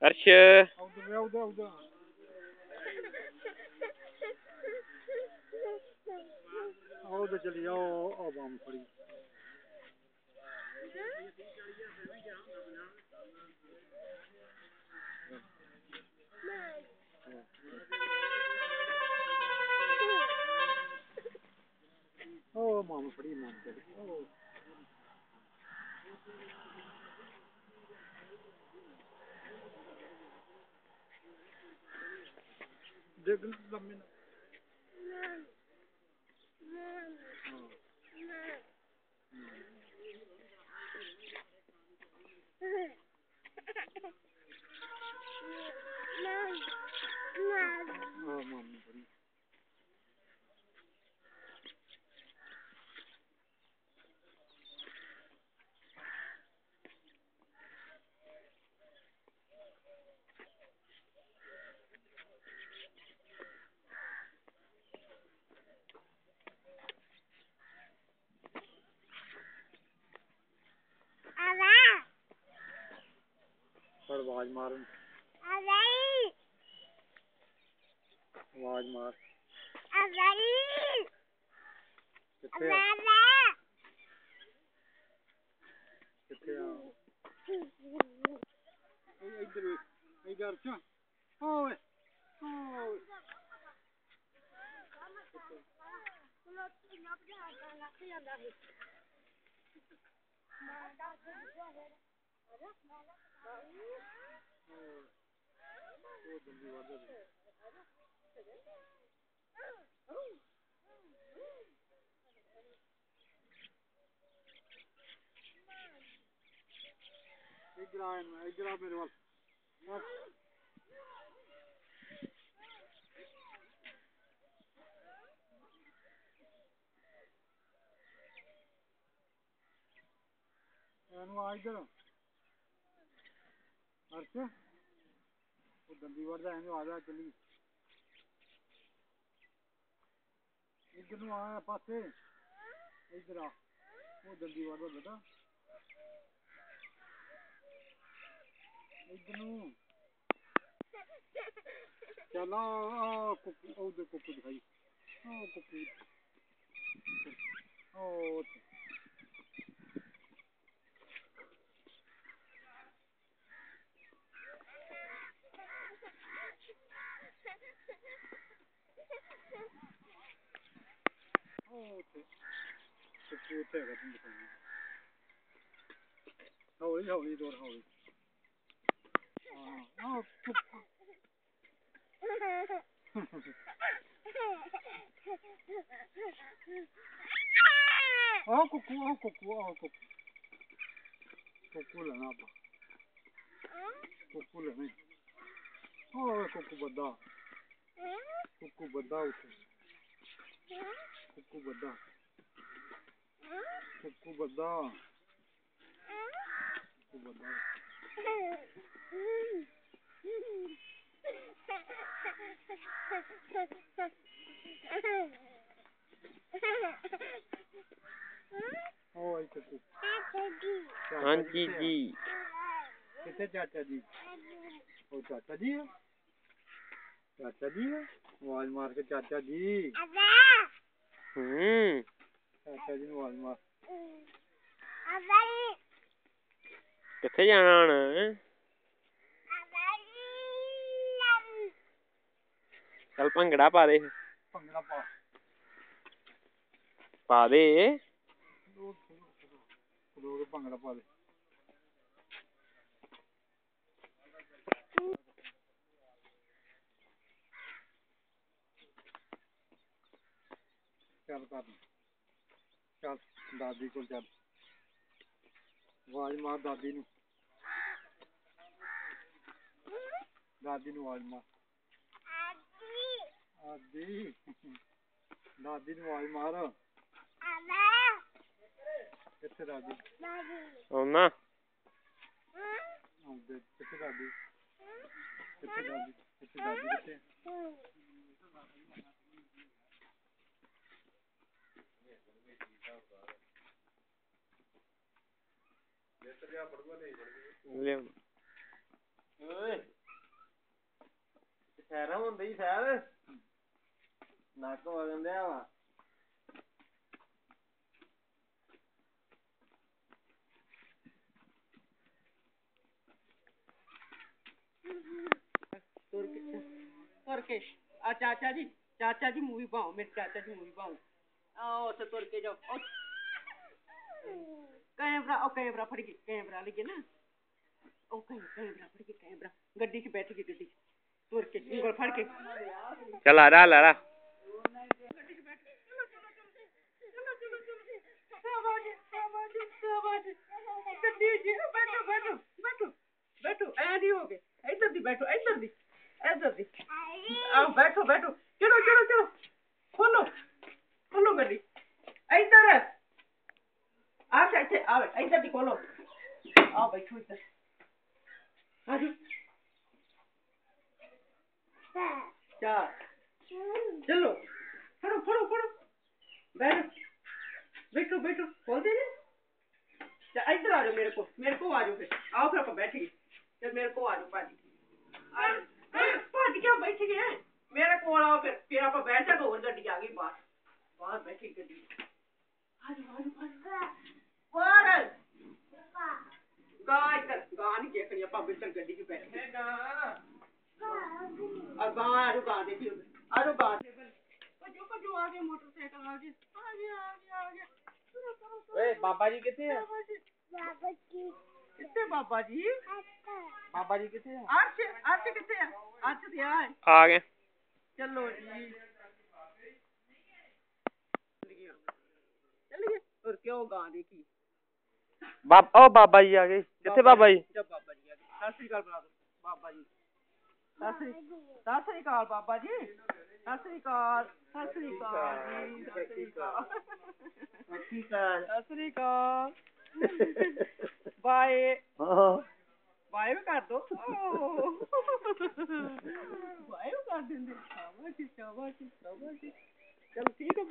अर्श चली जाओ बम फड़ी मामा फड़ी मामा देख लम्बे मामा फड़ी आवाज मार आवाज मार किथे इधर इधर च ओए ओए इधर आ मेरे वाल इधर अर्श वो दंदी बढ़ जाए आ चली इधर आ पासे इधर आ वो दंदी बढ़ बेटा इधर चल कुकू उधर कुकू दिखाई कुकू हौली हौली दौड़ हौली कुकू लेना आप कुकू लेने कुकू बड़ा उठे कुकू बड़ा हाँ जी जी कितने चाचा जी वो चाचा जी है आवाज मार के चाचा जी चाचा जी आवाज मार किथे जाना हुण चल भंगड़ा पा दे पा दे भंगड़ा पा दे चल कर चल दादी को चल आवाज मार दादी नू आवाज मार दादी नू आवाज मार किथे दादी आउना किथे दादी किथे ले ਸੈਰ ਹੁੰਦੀ ਸੈਰ ਨੱਕ ਵਗਣ ਦਿਆ ਵਾ ਤੁਰ ਕੇ ਆ ਚਾਚਾ ਜੀ ਮੂਵੀ ਪਾਓ ਮੇਰੇ ਚਾਚਾ ਜੀ ਮੂਵੀ ਪਾਓ ਆਓ ਉੱਥੇ ਤੁਰ ਕੇ ਜਾਓ ਕੈਮਰਾ ਫੜ ਕੇ ਕੈਮਰਾ ਲੈ ਕੇ ਨਾ ਉਹ ਕੈਮਰਾ ਫੜ ਕੇ ਕੈਮਰਾ ਗੱਡੀ 'ਚ ਬੈਠ ਗਈ ਗੱਡੀ 'ਚ ਤੁਰ ਕੇ ਉਂਗਲ ਫੜ ਕੇ ਚੱਲ ਆ ਰਾ ਬੈਠੋ ਐ ਨਹੀਂ ਹੋ ਗਏ ਇੱਧਰ ਦੀ ਬੈਠੋ ਇੱਧਰ ਦੀ ਆਓ ਬੈਠੋ ਚਲੋ ਖੋਲੋ ਗੱਡੀ ਇੱਧਰ ਇੱਥੇ ਆਵੇ ਇੱਧਰ ਦੀ ਖੋਲੋ ਆ ਬੈਠੋ ਇੱਧਰ ਆਜੋ ਚਲੋ ਫੜੋ ਬੈਠੋ ਖੋਲਦੇ ਨੇ ਇੱਧਰ ਆ ਜਾਓ ਮੇਰੇ ਕੋ ਆ ਜਾਓ ਫਿਰ ਆਓ ਫਿਰ ਆਪਾਂ ਬੈਠ ਗਏ ਤੇ ਮੇਰੇ ਕੋ ਆ ਜਾਓ ਭੱਜ ਕਿਉਂ ਬੈਠ ਗਏ ਮੇਰੇ ਕੋਲ ਆਓ ਫਿਰ ਆਪਾਂ ਬੈਠ ਜਾਗੇ ਹੋਰ ਗੱਡੀ ਆ ਗਈ ਬਾਹਰ ਬੈਠੀ ਗੱਡੀ ਆ ਜਾਓ ਬਾਹਰ ਗਾਂ ਨਹੀਂ ਦੇਖਣੀ ਆਪਾਂ ਬਿਲਕੁਲ ਗੱਡੀ 'ਚ ਬੈਠ ਗਏ ਗਾਂ ਦੇਖੀ ਆ ਜਾਓ ਗਾਂ ਭੱਜੋ ਆ ਗਏ ਮੋਟਰਸਾਈਕਲ ਆ ਗਿਆ ਓਏ ਬਾਬਾ ਜੀ ਕਿੱਥੇ ਆ ਕਿੱਥੇ ਬਾਬਾ ਜੀ ਕਿੱਥੇ ਆ ਅਰਸ਼ ਕਿੱਥੇ ਆ ਅਰਸ਼ ਤੇ ਆ ਗਏ ਚਲੋ ਜੀ ਚੱਲ ਗਏ ਹੋਰ ਕਿਉਂ ਗਾਂ ਦੇਖੀ ਬਾਬਾ ਜੀ ਆ ਗਏ ਕਿੱਥੇ ਬਾਬਾ ਜੀ ਬਾਬਾ ਜੀ ਆ ਗਏ ਸਤਿ ਸ੍ਰੀ ਅਕਾਲ ਬੁਲਾ ਦੋ ਬਾਬਾ ਜੀ ਸਤਿ ਸ੍ਰੀ ਅਕਾਲ ਬਾਬਾ ਜੀ ਸਤਿ ਸ੍ਰੀ ਅਕਾਲ ਬਾਏ ਬਾਏ ਵੀ ਕਰ ਦੋ ਬਾਏ ਵੀ ਕਰ ਦਿੰਦੇ ਸ਼ਾਬਾਸ਼ ਚਲੋ ਠੀਕ ਹੈ